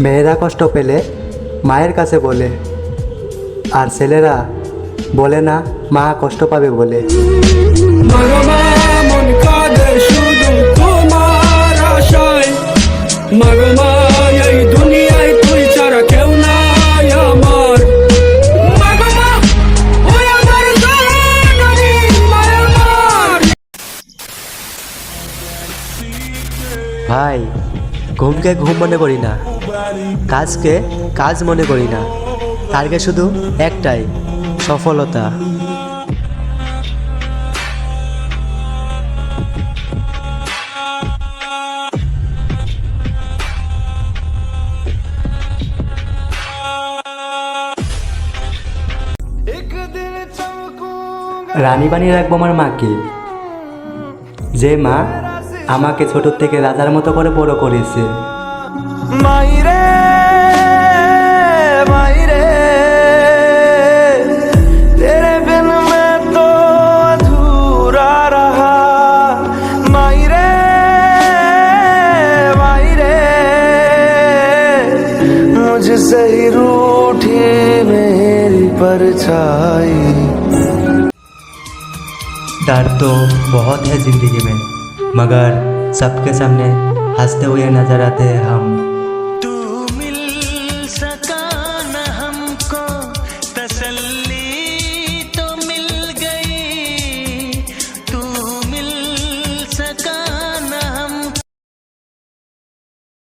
মেয়েরা কষ্ট পেলে মায়ের কাছে বলে, আর ছেলেরা বলে না মা কষ্ট পাবে বলে। মাগো মা মন কাঁদে শুধু তোমার আশায়, মাগো মা এই দুনিয়ায় তুই ছাড়া কেউ নাই আমার। মাগো মা ওই আমার জননী মায়ের মার। ভাই, ঘুমকে ঘুম মনে করি না, কাজকে কাজ মনে করি না, টার্গেট শুধু একটাই, সফলতা। রানী বানিয়ে রাখবো আমার মাকে, যে মা আমাকে ছোট থেকে রাজার মতো করে বড় করেছে। মাইরে মাইরে तेरे बिन मैं तो अधूरा रहा, मायरे मायरे मुझसे ही रूठी मेरी परछाई। डर तो बहुत है जिंदगी में, मगर सबके सामने हंसते हुए नजर आते हैं हम।